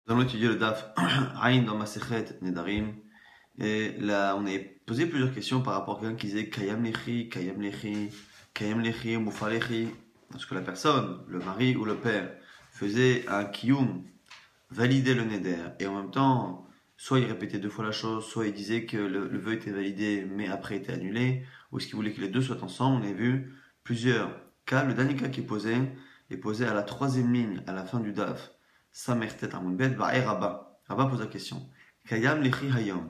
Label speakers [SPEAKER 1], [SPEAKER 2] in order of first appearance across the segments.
[SPEAKER 1] Nous allons étudier le Daf Aïn dans Masechet Nedarim. Et là, on a posé plusieurs questions par rapport à quelqu'un qui disait Kayam Lechi, Kayam Lechi, Kayam Lechi, Moufa Lechi. Lorsque la personne, le mari ou le père, faisait un Kiyum, validait le Neder, et en même temps, soit il répétait deux fois la chose, soit il disait que le vœu était validé, mais après était annulé, ou est-ce qu'il voulait que les deux soient ensemble. On a vu plusieurs cas. Le dernier cas qui est posé à la troisième ligne, à la fin du Daf. Samertet Amunbet Ba'e Rabba. Rabba pose la question. Kayam Lechi Hayom.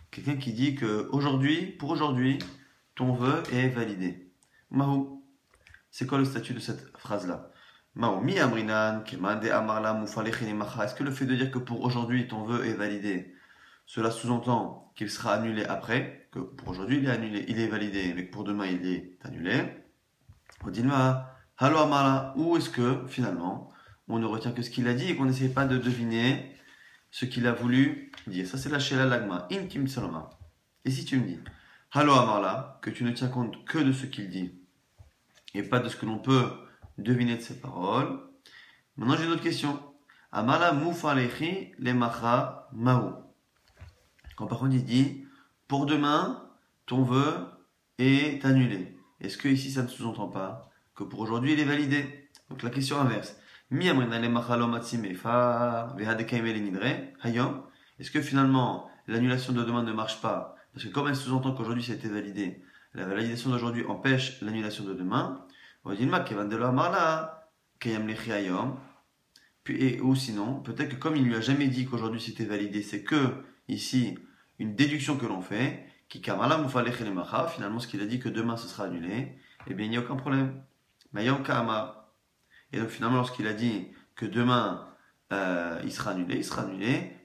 [SPEAKER 1] Quelqu'un qui dit que aujourd'hui, pour aujourd'hui, ton vœu est validé. Mahou. C'est quoi le statut de cette phrase-là? Mahou. Mi Amrinan, Keman de Amarla Mufalechi Nemacha. Est-ce que le fait de dire que pour aujourd'hui ton vœu est validé, cela sous-entend qu'il sera annulé après, que pour aujourd'hui il est annulé, il est validé, mais que pour demain il est annulé? Odilma, Halo Amala. Ou est-ce que finalement on ne retient que ce qu'il a dit et qu'on n'essaie pas de deviner ce qu'il a voulu dire? Ça, c'est la Shela Lagma, Intim Saloma. Et si tu me dis, Halo Amarla, que tu ne tiens compte que de ce qu'il dit et pas de ce que l'on peut deviner de ses paroles, maintenant j'ai une autre question. Amala Mufalechi Lemacha Mahu. Quand par contre il dit, pour demain, ton vœu est annulé. Est-ce que ici ça ne sous-entend pas que pour aujourd'hui il est validé? Donc la question inverse. Est-ce que finalement l'annulation de demain ne marche pas? Parce que comme elle sous-entend qu'aujourd'hui c'était validé, la validation d'aujourd'hui empêche l'annulation de demain. Ou sinon, peut-être que comme il ne lui a jamais dit qu'aujourd'hui c'était validé, c'est que ici une déduction que l'on fait, qui finalement ce qu'il a dit que demain ce sera annulé, eh bien il n'y a aucun problème. Mayom Kama. Et donc finalement, lorsqu'il a dit que demain il sera annulé,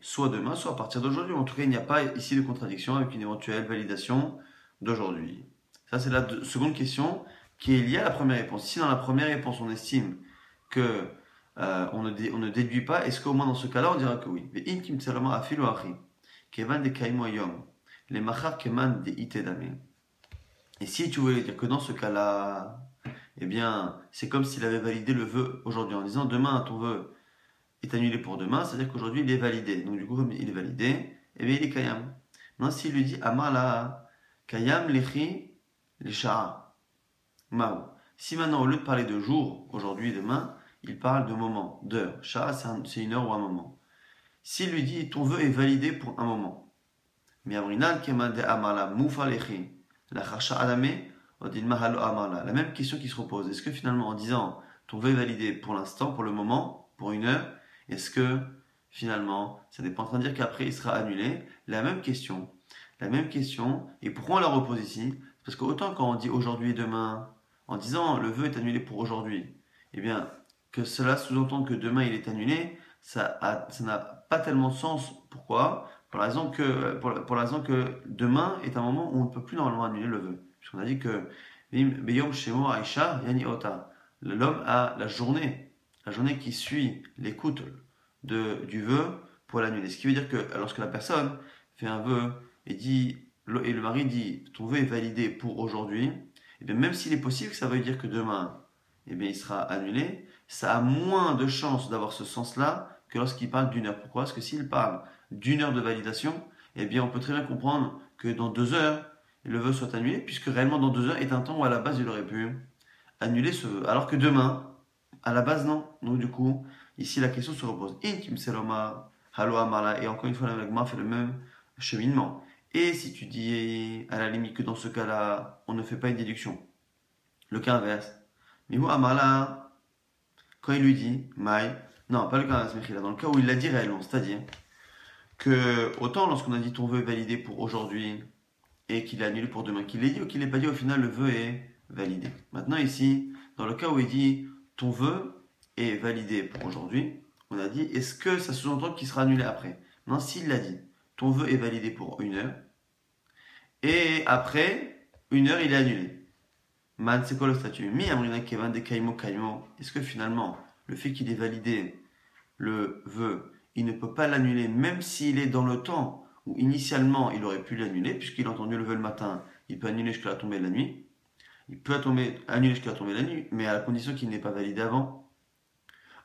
[SPEAKER 1] soit demain, soit à partir d'aujourd'hui. En tout cas, il n'y a pas ici de contradiction avec une éventuelle validation d'aujourd'hui. Ça, c'est la seconde question qui est liée à la première réponse. Si dans la première réponse, on estime que on ne déduit pas, est-ce qu'au moins dans ce cas-là, on dira que oui? Mais in kim tselama afilu achi, kevan de kaimo yom, les machar keman de itedame. Et si tu voulais dire que dans ce cas-là, eh bien, c'est comme s'il avait validé le vœu aujourd'hui en disant demain ton vœu est annulé pour demain, c'est-à-dire qu'aujourd'hui il est validé. Donc du coup, comme il est validé, eh bien il est kayam. Non, s'il lui dit amala kayam lechi lesha'a mao. Si maintenant, au lieu de parler de jour, aujourd'hui, demain, il parle de moment, d'heure. Sha'a, c'est une heure ou un moment. S'il lui dit ton vœu est validé pour un moment, mais amrinan keman de amala mufa lechi la chacha adame. La même question qui se repose. Est-ce que finalement, en disant ton vœu est validé pour l'instant, pour le moment, pour une heure, est-ce que finalement, ça n'est pas en train de dire qu'après il sera annulé? La même question. La même question. Et pourquoi on la repose ici? Parce qu'autant quand on dit aujourd'hui et demain, en disant le vœu est annulé pour aujourd'hui, eh bien, que cela sous-entend que demain il est annulé, ça n'a pas tellement de sens. Pourquoi? Pour la raison que demain est un moment où on ne peut plus normalement annuler le vœu. Puisqu'on a dit que l'homme a la journée qui suit l'écoute du vœu pour l'annuler. Ce qui veut dire que lorsque la personne fait un vœu et le mari dit ton vœu est validé pour aujourd'hui, et bien même s'il est possible que ça veut dire que demain eh bien, il sera annulé, ça a moins de chances d'avoir ce sens-là que lorsqu'il parle d'une heure. Pourquoi? Parce que s'il parle d'une heure de validation, eh bien on peut très bien comprendre que dans 2 heures, le vœu soit annulé, puisque réellement dans 2 heures est un temps où à la base il aurait pu annuler ce vœu. Alors que demain, à la base non. Donc du coup, ici la question se repose. Intim seloma, halo amala, et encore une fois la Magma fait le même cheminement. Et si tu dis à la limite que dans ce cas-là, on ne fait pas une déduction, le cas inverse, Mihu amala, quand il lui dit, Mai, non, pas le cas inverse, mais dans le cas où il l'a dit réellement, c'est-à-dire que autant lorsqu'on a dit ton vœu est validé pour aujourd'hui, et qu'il est annulé pour demain, qu'il l'ait dit ou qu'il l'ait pas dit, au final le vœu est validé. Maintenant ici, dans le cas où il dit ton vœu est validé pour aujourd'hui, on a dit est-ce que ça sous-entend qu'il sera annulé après? Non, s'il l'a dit, ton vœu est validé pour une heure, et après une heure il est annulé. Man, c'est quoi le statut? Mi amrina kevan de kaimo kaimo. Est-ce que finalement, le fait qu'il ait validé le vœu, il ne peut pas l'annuler même s'il est dans le temps où initialement il aurait pu l'annuler, puisqu'il a entendu le vœu le matin, il peut annuler jusqu'à la tombée de la nuit. Il peut annuler jusqu'à la tombée de la nuit, mais à la condition qu'il n'ait pas validé avant.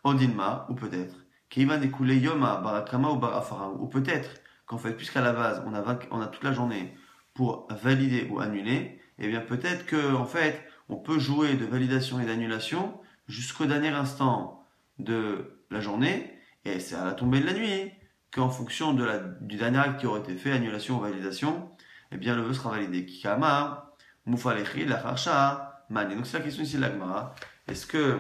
[SPEAKER 1] Odinma, ou peut-être, Keivan écoulé Yoma, Barakama ou Barafara. Ou peut-être qu'en fait, puisqu'à la base, on a toute la journée pour valider ou annuler, eh bien peut-être que en fait, on peut jouer de validation et d'annulation jusqu'au dernier instant de la journée, et c'est à la tombée de la nuit qu'en fonction du dernier acte qui aurait été fait, annulation ou validation, eh bien le vœu sera validé. Kikama, Mufalechi, Lacharcha, Mani. Donc c'est la question ici de l'Agmara. Est-ce que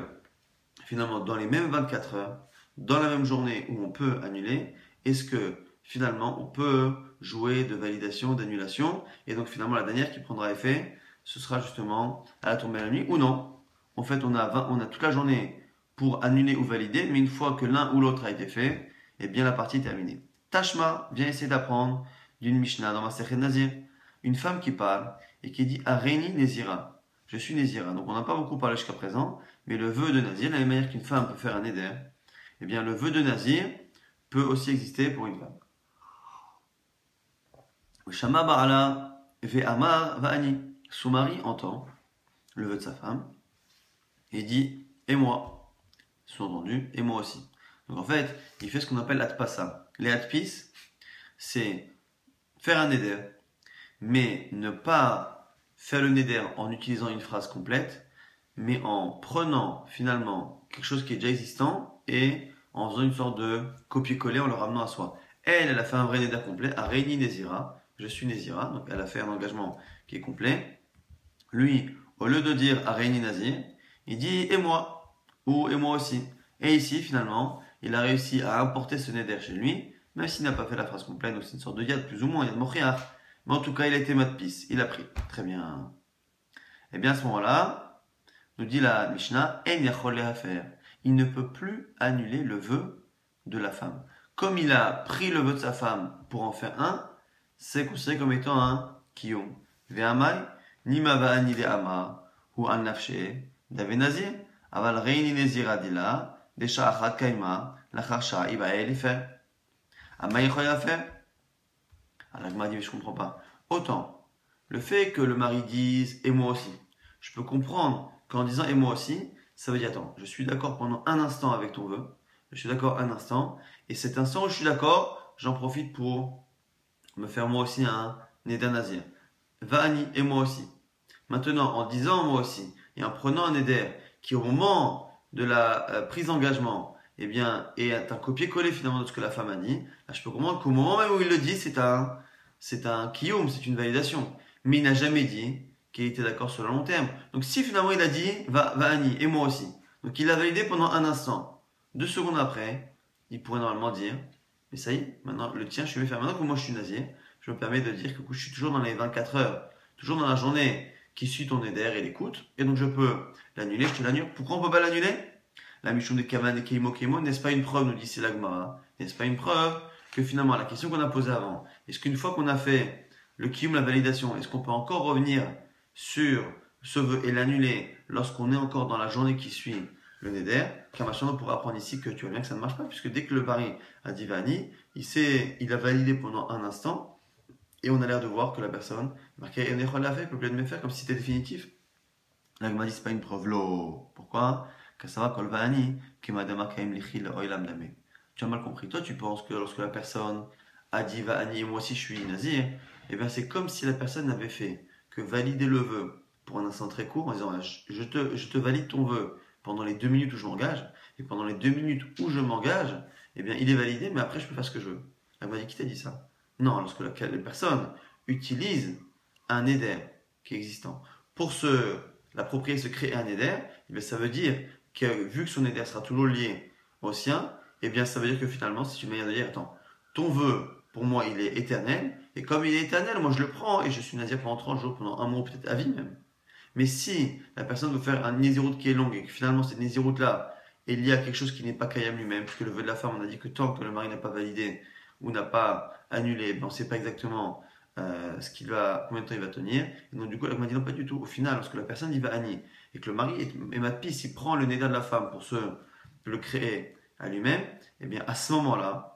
[SPEAKER 1] finalement, dans les mêmes 24 heures, dans la même journée où on peut annuler, est-ce que finalement on peut jouer de validation, d'annulation, et donc finalement la dernière qui prendra effet, ce sera justement à la tombée de la nuit, ou non. En fait, on a toute la journée pour annuler ou valider, mais une fois que l'un ou l'autre a été fait, eh bien la partie est terminée. Tashma vient essayer d'apprendre d'une Mishnah dans Masechet Nazir, une femme qui parle et qui dit Areni Nezira. Je suis Nezira. Donc on n'a pas beaucoup parlé jusqu'à présent, mais le vœu de Nazir, de la même manière qu'une femme peut faire un éder, eh bien le vœu de Nazir peut aussi exister pour une femme. Shama Ba'ala Ve'amar Va'ani. Son mari entend le vœu de sa femme et dit et moi, sous-entendu, et moi aussi. Donc en fait, il fait ce qu'on appelle atpasa. Les atpis, c'est faire un neder, mais ne pas faire le neder en utilisant une phrase complète, mais en prenant finalement quelque chose qui est déjà existant et en faisant une sorte de copier-coller en le ramenant à soi. Elle a fait un vrai neder complet, a réuni Nézira, je suis Nézira, donc elle a fait un engagement qui est complet. Lui, au lieu de dire a réuni Nazir, il dit et moi, ou et moi aussi. Et ici, finalement, il a réussi à importer ce neder chez lui, même s'il n'a pas fait la phrase complète, donc c'est une sorte de yad, plus ou moins, yad mochiach. Mais en tout cas, il a été matpis, il a pris. Très bien. Et bien à ce moment-là, nous dit la Mishnah, en yachol faire. Il ne peut plus annuler le vœu de la femme. Comme il a pris le vœu de sa femme pour en faire un, c'est considéré comme étant un kiyum. Ve'amai, nima va'ani ve'ama, ou an nafshe, d'ave nazir, aval reini nezira dila, desha achat kaima, lachar sha'a ibae faire. Amai yachol faire. Alors il m'a dit, je comprends pas. Autant, le fait que le mari dise et moi aussi, je peux comprendre qu'en disant et moi aussi, ça veut dire attends, je suis d'accord pendant un instant avec ton vœu, je suis d'accord un instant, et cet instant où je suis d'accord, j'en profite pour me faire moi aussi un Neder Nazir. Va'ani et moi aussi. Maintenant, en disant moi aussi, et en prenant un Neder qui au moment de la prise d'engagement, eh bien, est un copier-coller finalement de ce que la femme a dit, là, je peux comprendre qu'au moment même où il le dit, c'est un kiyum, c'est une validation. Mais il n'a jamais dit qu'il était d'accord sur le long terme. Donc si finalement il a dit va Annie et moi aussi, donc il a validé pendant un instant, 2 secondes après, il pourrait normalement dire mais ça y est, maintenant le tien je vais faire. Maintenant que moi je suis nazir, je me permets de dire que je suis toujours dans les 24 heures, toujours dans la journée qui suit ton éder et l'écoute, et donc je peux l'annuler, je te l'annule. Pourquoi on ne peut pas l'annuler? La mission de Kavan et Keimo, n'est-ce pas une preuve, nous dit c'est l'Agmara, n'est-ce pas une preuve que finalement la question qu'on a posée avant, est-ce qu'une fois qu'on a fait le kiyum, la validation, est-ce qu'on peut encore revenir sur ce vœu et l'annuler lorsqu'on est encore dans la journée qui suit le neder? Kamachan, on pourra apprendre ici que tu vois bien que ça ne marche pas, puisque dès que le mari a dit Vani, il a validé pendant un instant, et on a l'air de voir que la personne marqué Enechol l'a fait, peut plus de me faire comme si c'était définitif. L'Agma dit c'est pas une preuve lo. Pourquoi? Tu as mal compris. Toi, tu penses que lorsque la personne a dit Va'ani et moi aussi je suis nazir, eh bien c'est comme si la personne n'avait fait que valider le vœu pour un instant très court en disant je te valide ton vœu pendant les 2 minutes où je m'engage, et pendant les 2 minutes où je m'engage, eh bien il est validé, mais après je peux faire ce que je veux. L'Agma dit qui t'a dit ça? Non, lorsque la personne utilise un éder qui est existant pour l'approprier, se créer un éder, eh bien ça veut dire que vu que son éder sera toujours lié au sien, eh bien ça veut dire que finalement c'est une manière de dire attends, ton vœu pour moi il est éternel, et comme il est éternel, moi je le prends et je suis nazir pendant 30 jours, pendant un mois, peut-être à vie même. Mais si la personne veut faire un nésiroute qui est long et que finalement cette nésiroute là est liée à quelque chose qui n'est pas kayam lui-même, puisque le vœu de la femme, on a dit que tant que le mari n'a pas validé ou n'a pas annulé, ben on ne sait pas exactement combien de temps il va tenir. Et donc du coup, elle m'a dit non, pas du tout. Au final, lorsque la personne dit va Annie et que le mari est matpis, il prend le néda de la femme pour le créer à lui-même, et bien à ce moment-là,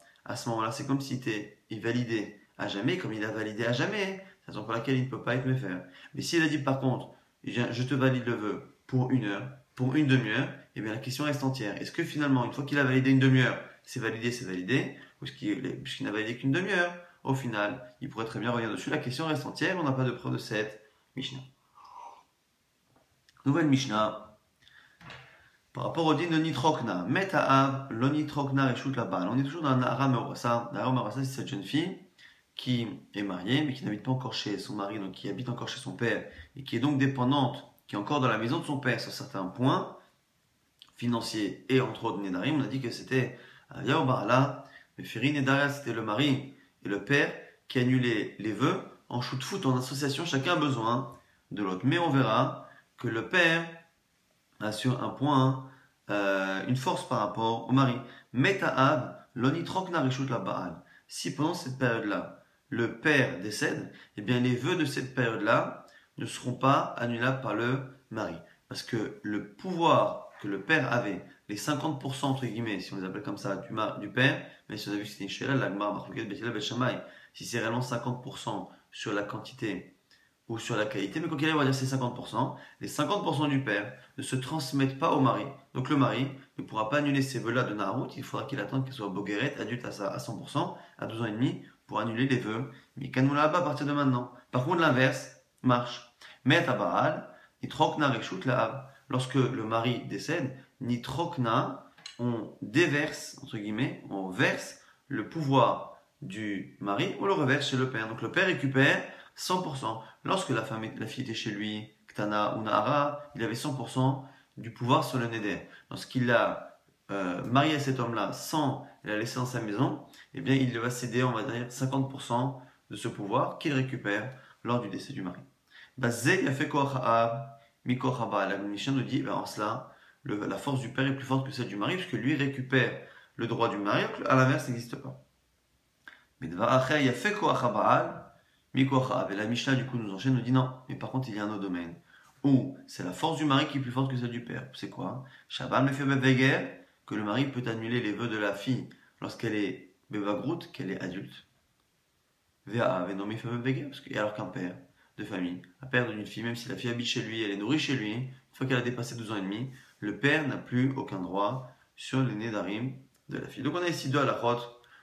[SPEAKER 1] c'est comme si il validait à jamais, comme il a validé à jamais, raison pour laquelle il ne peut pas être méfaire. Mais s'il a dit par contre, eh bien, je te valide le vœu pour 1 heure, pour une demi-heure, et bien la question reste entière. Est-ce que finalement, une fois qu'il a validé une demi-heure, c'est validé, puisqu'il n'a validé qu'une demi-heure. Au final, il pourrait très bien revenir dessus. La question reste entière, on n'a pas de preuve de cette Mishnah. Nouvelle Mishnah. Par rapport au din de Nitrokna, Meta'av, lo Nitrokna reshut la baal. On est toujours dans Nahara Meorasa. Nahara Meorasa, c'est cette jeune fille qui est mariée, mais qui n'habite pas encore chez son mari, donc qui habite encore chez son père, et qui est donc dépendante, qui est encore dans la maison de son père sur certains points financiers et entre autres Nedarim. On a dit que c'était Avia Barala, mais Ferry Nedaria, c'était le mari et le père qui annulaient les vœux en shoot-foot, en association, chacun a besoin de l'autre. Mais on verra que le père a sur un point une force par rapport au mari. Meta'ab, lonitrokna reshut la baal. Si pendant cette période-là, le père décède, eh bien les vœux de cette période-là ne seront pas annulables par le mari. Parce que le pouvoir que le père avait, les 50% entre guillemets, si on les appelle comme ça, du père, mais si on a vu que c'était une chéla, l'agmar, marlouket, betila, betchamay, si c'est réellement 50% sur la quantité ou sur la qualité, mais quand il est, on va dire c'est 50%, les 50% du père ne se transmettent pas au mari. Donc le mari ne pourra pas annuler ces vœux-là de Narout, il faudra qu'il attende qu'il soit bogueret, adulte à 100%, à 2 ans et demi, pour annuler les vœux. Mais Kanoula à partir de maintenant. Par contre, l'inverse marche. Mais à Baal, Nitrokna Reshut La'av. Lorsque le mari décède, Nitrokna, on déverse, entre guillemets, on verse le pouvoir du mari, on le reverse chez le père. Donc le père récupère 100%. Lorsque la fille était chez lui, Ktana ou Nahara, il avait 100% du pouvoir sur le Neder. Lorsqu'il a marié cet homme-là sans la laisser dans sa maison, eh bien il va céder, on va dire, 50% de ce pouvoir qu'il récupère lors du décès du mari. Bazé a fait la Mishnah nous dit, en cela, la force du père est plus forte que celle du mari, puisque lui récupère le droit du mari, à l'inverse, ça n'existe pas. Mais il a fait et la Mishnah du coup nous enchaîne, nous dit non, mais par contre il y a un autre domaine où c'est la force du mari qui est plus forte que celle du père. C'est quoi? Shabbat me fait beveger, que le mari peut annuler les vœux de la fille lorsqu'elle est bevagrout, qu'elle est adulte. Vea venomi fait beveger, parce que alors qu'un père de famille, un père d'une fille, même si la fille habite chez lui, elle est nourrie chez lui, une fois qu'elle a dépassé 12 ans et demi, le père n'a plus aucun droit sur les nédarim de la fille. Donc on a ici deux halakhot,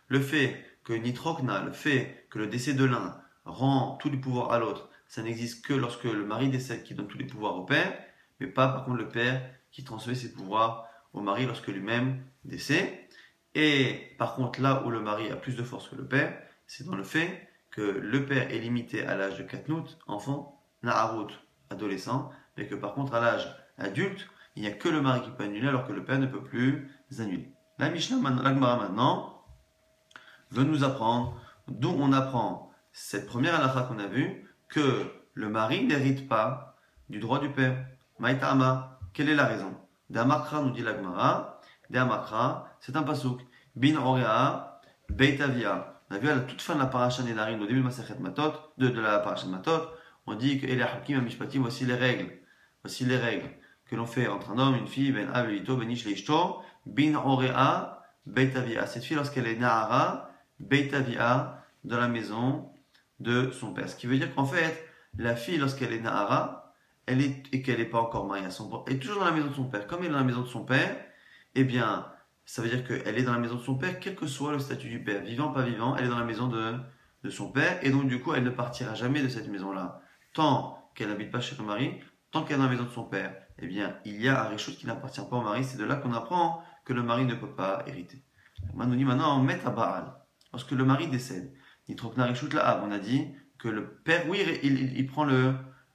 [SPEAKER 1] le fait que nitrokna, le fait que le décès de l'un rend tous les pouvoirs à l'autre, ça n'existe que lorsque le mari décède qui donne tous les pouvoirs au père, mais pas par contre le père qui transmet ses pouvoirs au mari lorsque lui-même décède. Et par contre là où le mari a plus de force que le père, c'est dans le fait que le père est limité à l'âge de Katnout, enfant, Na'arut, adolescent, mais que par contre à l'âge adulte, il n'y a que le mari qui peut annuler alors que le père ne peut plus annuler. La Mishnah, la Gemara maintenant, veut nous apprendre, d'où on apprend cette première halakha qu'on a vue, que le mari n'hérite pas du droit du père. Maïtama, quelle est la raison? D'amakra nous dit la Gemara, D'amakra, c'est un pasouk. Bin Orea, Beitavia. On a vu à la toute fin de la paracha Nedarim, au début de Masechet Matot, de la paracha Matot, on dit que Elia Hakim Amishpatim, voici les règles que l'on fait entre un homme, une fille, Ben Av Leito, Ben Ish Leishto, Bin Orea, Beitavia. Cette fille, lorsqu'elle est Nahara, Beitavia, dans la maison de son père. Ce qui veut dire qu'en fait, la fille, lorsqu'elle est Nahara, et qu'elle n'est pas encore mariée à son père, elle est toujours dans la maison de son père. Comme elle est dans la maison de son père, eh bien, ça veut dire qu'elle est dans la maison de son père, quel que soit le statut du père, vivant, pas vivant, elle est dans la maison de son père, et donc du coup, elle ne partira jamais de cette maison-là. Tant qu'elle n'habite pas chez le mari, tant qu'elle est dans la maison de son père, eh bien, il y a un réchaude qui n'appartient pas au mari, c'est de là qu'on apprend que le mari ne peut pas hériter. On nous dit maintenant, on met à Baal. Lorsque le mari décède, on a dit que le père, oui, il prend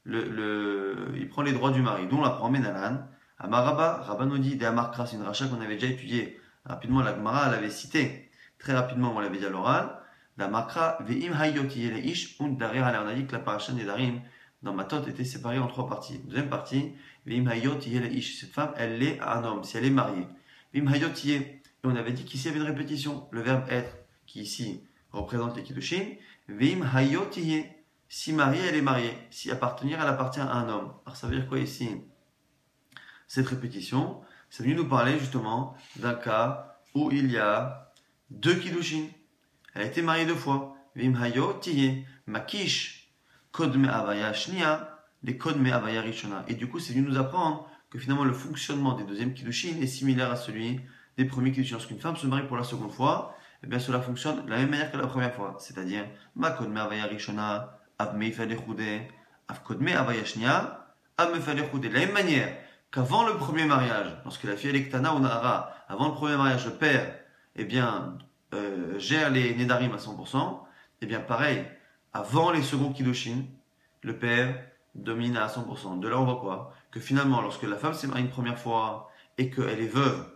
[SPEAKER 1] il prend les droits du mari, dont on l'apprend Menalan. Amaraba, Rabbanodi, de Amarkra, c'est une racha qu'on avait déjà étudiée rapidement. La Gemara l'avait citée très rapidement, on l'avait dit à l'oral. D'Amarkra, Ve'im Hayoti Yeleish, und Darir, on a dit que la paracha Nedarim dans Matot était séparée en 3 parties. Deuxième partie, Ve'im Hayoti Yeleish, cette femme, elle est à un homme, si elle est mariée. Ve'im Hayoti, et on avait dit qu'ici il y avait une répétition, le verbe être, qui ici représente les Kiddushin. Ve'im Hayoti, si mariée, elle est mariée. Si appartenir, elle appartient à un homme. Alors ça veut dire quoi ici? Cette répétition, c'est venu nous parler justement d'un cas où il y a 2 Kiddushin. Elle a été mariée 2 fois. Vim hayo tiye makish kodme avaya shnia les kodme avaya rishona. Et du coup, c'est venu nous apprendre que finalement le fonctionnement des deuxièmes Kiddushin est similaire à celui des premiers kiddushin. Lorsqu'une femme se marie pour la seconde fois, eh bien cela fonctionne de la même manière que la première fois. C'est-à-dire, ma kodme avaya rishona, av meifale chude, av kodme avaya shnia, av meifale chude. De la même manière qu'avant le premier mariage, lorsque la fille est ktana ou nahara, avant le premier mariage, le père, eh bien, gère les nedarim à 100%, eh bien pareil, avant les seconds kiddushin, le père domine à 100%. De là, on voit quoi? Que finalement, lorsque la femme s'est mariée une première fois et qu'elle est veuve,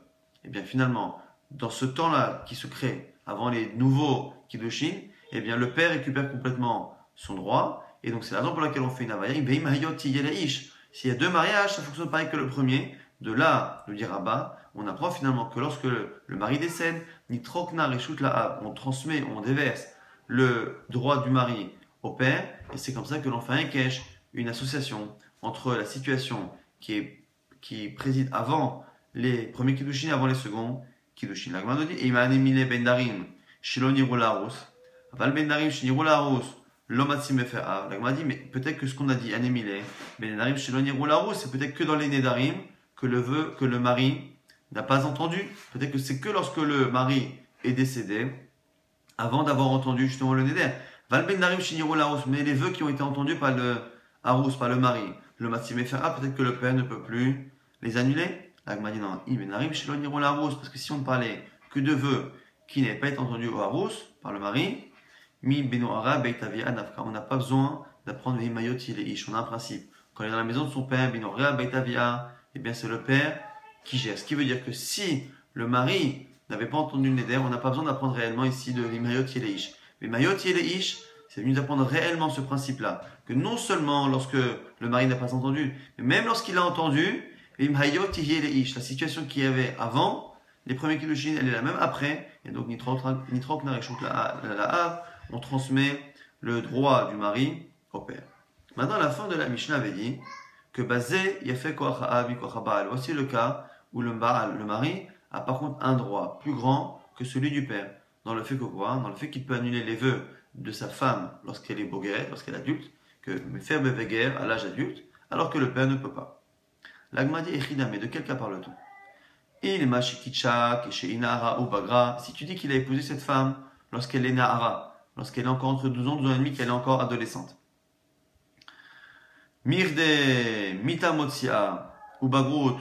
[SPEAKER 1] eh bien finalement, dans ce temps-là qui se crée avant les nouveaux kiddushin, eh bien le père récupère complètement son droit. Et donc c'est la raison pour laquelle on fait une avaya. S'il y a deux mariages, ça fonctionne pareil que le premier. De là, nous dit Rabat, on apprend finalement que lorsque le mari décède, nitrokna reshut la'av, on transmet, on déverse le droit du mari au père, et c'est comme ça que l'on fait un kesh, une association entre la situation qui préside avant les premiers kiddushin, avant les seconds kiddushin. La Gemara nous dit, et il animile ben darim, shilo niru larus, aval ben darim shiniru larus, l'omatsim mefer'av. La Gemara dit, mais peut-être que ce qu'on a dit, animile, ben darim shilo niru larus, c'est peut-être que dans les nedarim que le mari n'a pas entendu. Peut-être que c'est que lorsque le mari est décédé, avant d'avoir entendu justement le neder. Val ben darim shiniru larus, mais les vœux qui ont été entendus par le Arous, par le mari, le Matsim Efera, peut-être que le père ne peut plus les annuler. La Gemara dit non, parce que si on ne parlait que de vœux qui n'avaient pas été entendus au Arous, par le mari, mi benoara beitavia nafka, on n'a pas besoin d'apprendre Vimayot Ish. On a un principe. Quand il est dans la maison de son père, benoara beitavia, eh bien c'est le père qui gère. Ce qui veut dire que si le mari n'avait pas entendu le neder, on n'a pas besoin d'apprendre réellement ici de Vimayot Ish. Vimayot Ish, c'est venu d'apprendre réellement ce principe-là. Que non seulement lorsque le mari n'a pas entendu, mais même lorsqu'il a entendu, la situation qu'il y avait avant, les premiers kiddushin, elle est la même après, et donc on transmet le droit du mari au père. Maintenant, la fin de la Mishnah avait dit que Bazé Yafé Koachaba, voici le cas où le mari, a par contre un droit plus grand que celui du père. Dans le fait que quoi? Dans le fait qu'il peut annuler les vœux de sa femme lorsqu'elle est boguette, lorsqu'elle est adulte, que faire beveguer à l'âge adulte, alors que le père ne peut pas. L'agma dit Echida, mais de quel cas parle-t-on? Il est mashikitchak, chez Inahara ou Bagra. Si tu dis qu'il a épousé cette femme lorsqu'elle est Nahara, lorsqu'elle est encore entre 12 ans, 12 ans et demi, qu'elle est encore adolescente. Mirde, Mita Motsia, ou Bagrut,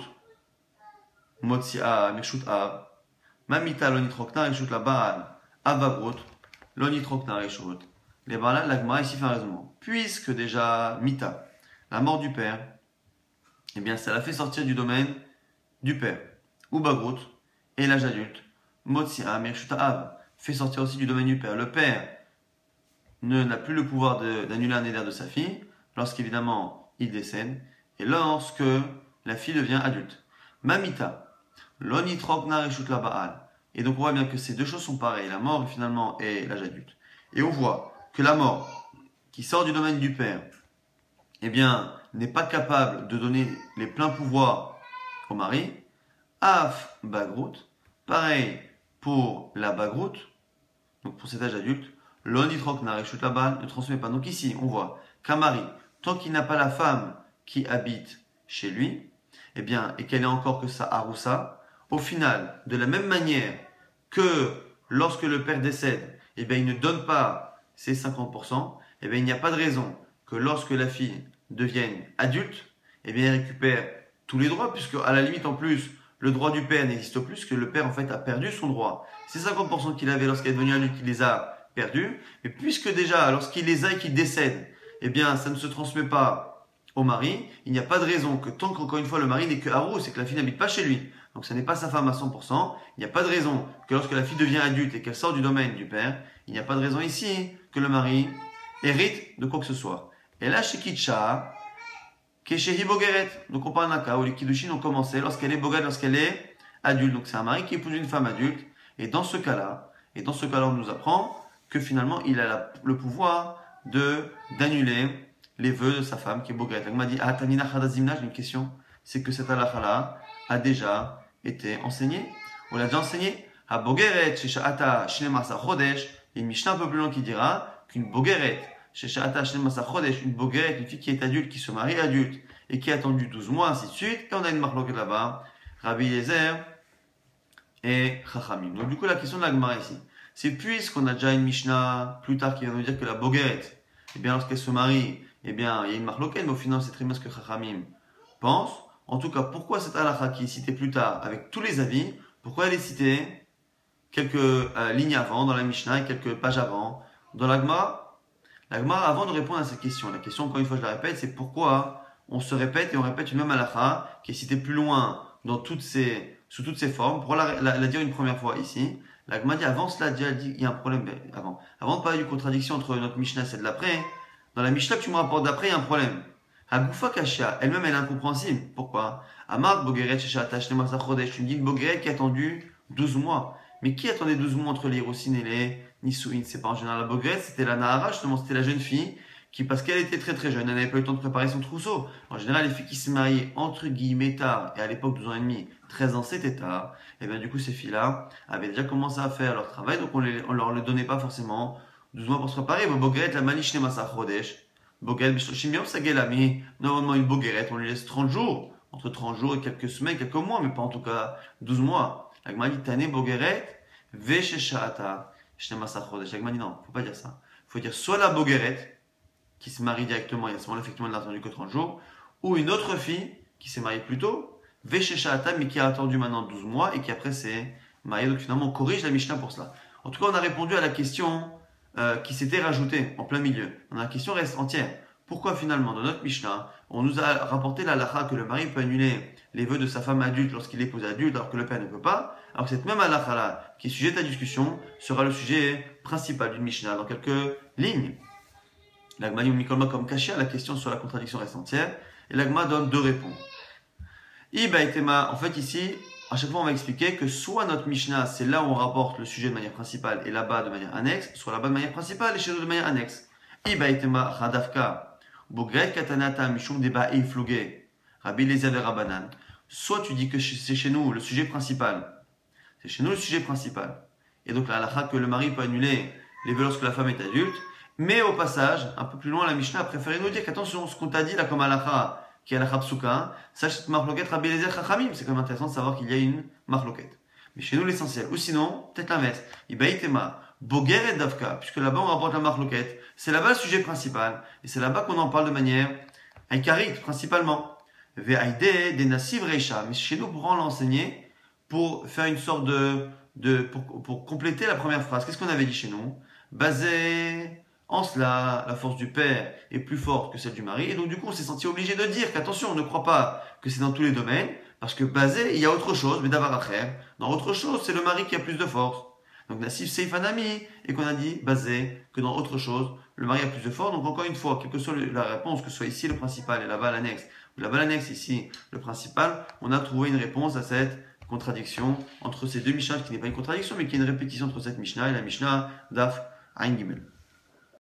[SPEAKER 1] Motsia, Meshut Av, Mamita Lonitrokna, Reshut la Baal, Avagrut, Lonitrokna, Reshut. Les Baal, l'agma ici fait un raisonnement. Puisque déjà, Mita, la mort du père, eh bien, ça l'a fait sortir du domaine du père. Ou Bagrut, et l'âge adulte, Motsia, Meshut Av, fait sortir aussi du domaine du père. Le père n'a plus le pouvoir d'annuler un neder de sa fille, lorsqu'évidemment il décède, et lorsque la fille devient adulte. Mamita, l'onitrokna reshut la baal. Et donc on voit bien que ces deux choses sont pareilles, la mort finalement et l'âge adulte. Et on voit que la mort, qui sort du domaine du père, eh bien, n'est pas capable de donner les pleins pouvoirs au mari. Af bagrut, pareil pour la bagrut, donc pour cet âge adulte, l'onitrokna reshut la baal ne transmet pas. Donc ici, on voit qu'un mari, tant qu'il n'a pas la femme qui habite chez lui, eh bien, et qu'elle est encore que sa haroussa, au final, de la même manière que lorsque le père décède, eh bien, il ne donne pas ses 50%, eh bien, il n'y a pas de raison que lorsque la fille devienne adulte, eh bien, elle récupère tous les droits, puisque à la limite, en plus, le droit du père n'existe plus, que le père, en fait, a perdu son droit. Ces 50% qu'il avait lorsqu'elle est devenue adulte, il les a perdus, et puisque déjà, lorsqu'il les a et qu'il décède, eh bien, ça ne se transmet pas au mari, il n'y a pas de raison que tant qu'encore une fois le mari n'est que harou, c'est que la fille n'habite pas chez lui, donc ça n'est pas sa femme à 100%, il n'y a pas de raison que lorsque la fille devient adulte et qu'elle sort du domaine du père, il n'y a pas de raison ici que le mari hérite de quoi que ce soit. Et là, chez Kitcha, Keshehi Bogeret, donc on parle d'un cas où les Kiddushin ont commencé lorsqu'elle est bogette, lorsqu'elle est adulte, donc c'est un mari qui épouse une femme adulte, et dans ce cas-là, on nous apprend que finalement il a le pouvoir d'annuler les vœux de sa femme qui est boguette. Elle m'a dit, Tanina Khadazimna, j'ai une question, c'est que cette halakha-là a déjà été enseignée. On l'a déjà enseigné. À Bogeret, chez Sha'ata, Shnemasa Chodesh, il y a une Mishnah un peu plus loin qui dira qu'une Bogeret, chez Sha'ata, Shnemasa Chodesh, une Bogeret, une fille qui est adulte, qui se marie adulte, et qui a attendu 12 mois, ainsi de suite, et on a une marloquette là-bas. Rabbi Eliezer et Chachamim. Donc du coup, la question de la Gemara ici, c'est puisqu'on a déjà une Mishnah plus tard qui va nous dire que la Bogeret, eh bien lorsqu'elle se marie, eh bien il y a une marloquette, mais au final c'est très bien ce que Chachamim pense. En tout cas, pourquoi cette halakha qui est citée plus tard avec tous les avis, pourquoi elle est citée quelques lignes avant dans la Mishnah et quelques pages avant dans la Gemara? La Gemara, avant de répondre à cette question, la question, encore une fois, je la répète, c'est pourquoi on se répète et on répète une même halakha qui est citée plus loin sous toutes ses formes. Pour la dire une première fois ici, la Gemara dit, avant cela, il y a un problème. Avant de parler d'une contradiction entre notre Mishnah et celle de l'après, dans la Mishnah que tu me rapportes d'après, il y a un problème. Agoufa Kashia, elle-même, elle est incompréhensible. Pourquoi? Amar Bogeret Sheshat Hashnema Sachodesh, tu me dis une Bogeret qui a attendu 12 mois. Mais qui attendait 12 mois entre les Hirosine et les Nisuin? C'est pas en général la Bogret, c'était la Nahara, justement, c'était la jeune fille qui, parce qu'elle était très très jeune, elle n'avait pas eu le temps de préparer son trousseau. En général, les filles qui se mariaient entre guillemets tard, et à l'époque 12 ans et demi, 13 ans c'était tard, et bien du coup ces filles-là avaient déjà commencé à faire leur travail, donc on leur le donnait pas forcément 12 mois pour se préparer. Bogret, la Manish Nemasa Chodesh, Bogret, Bishloshim Sagelami, normalement une Bogret, on lui laisse 30 jours, entre 30 jours et quelques semaines, quelques mois, mais pas en tout cas 12 mois. La Gemara dit Tane Bogeret, Vesheshata, Shnemasa Chodesh. La Gemara dit non, faut pas dire ça. Faut dire soit la Bogeret, qui se marie directement, et à ce moment-là, effectivement, elle n'a attendu que 30 jours, ou une autre fille qui s'est mariée plus tôt, Vesheshata, mais qui a attendu maintenant 12 mois et qui après s'est mariée. Donc finalement, on corrige la Mishnah pour cela. En tout cas, on a répondu à la question qui s'était rajoutée en plein milieu. La question reste entière. Pourquoi finalement, dans notre Mishnah, on nous a rapporté la halakha que le mari peut annuler les vœux de sa femme adulte lorsqu'il épouse adulte, alors que le père ne peut pas, alors que cette même halakha-là, qui est sujet à discussion, sera le sujet principal d'une Mishnah dans quelques lignes. L'Agma dit Mikolma comme Kashia, la question sur la contradiction reste entière, et l'Agma donne deux réponses. En fait ici, à chaque fois on va expliquer que soit notre Mishnah, c'est là où on rapporte le sujet de manière principale et là-bas de manière annexe, soit là-bas de manière principale et chez nous de manière annexe. Ibaitema Radavka, Bogret Katanata Mishum Deba Eifloge, Rabbi Eliezer Rabanan. Soit tu dis que c'est chez nous le sujet principal, c'est chez nous le sujet principal, et donc la halakha que le mari peut annuler les vœux lorsque la femme est adulte, mais au passage, un peu plus loin, la Mishnah a préféré nous dire qu'attention, ce qu'on t'a dit là comme halakha, qui est halakha psuka, sache cette marloquette Rabbi Eliezer Chachamim, c'est quand même intéressant de savoir qu'il y a une marloquette. Mais chez nous l'essentiel, ou sinon, peut-être l'inverse, Ibaitema, Bogeret Davka, puisque là-bas on rapporte la marloquette, c'est là-bas le sujet principal, et c'est là-bas qu'on en parle de manière aikarite, principalement. Ve'aide des nasiv reisha, mais chez nous, pourrons l'enseigner pour faire une sorte pour compléter la première phrase. Qu'est-ce qu'on avait dit chez nous? Basé en cela, la force du père est plus forte que celle du mari, et donc du coup on s'est senti obligé de dire qu'attention, on ne croit pas que c'est dans tous les domaines, parce que basé, il y a autre chose, mais d'avoir à faire. Dans autre chose, c'est le mari qui a plus de force. Donc Nassif Seifanami, et qu'on a dit basé, que dans autre chose, le mari a plus de force. Donc encore une fois, quelle que soit la réponse, que ce soit ici le principal et là-bas l'annexe, ou là-bas l'annexe, ici le principal, on a trouvé une réponse à cette contradiction entre ces deux Mishnah, qui n'est pas une contradiction, mais qui est une répétition entre cette Mishnah et la Mishnah d'Af Ain Gimel.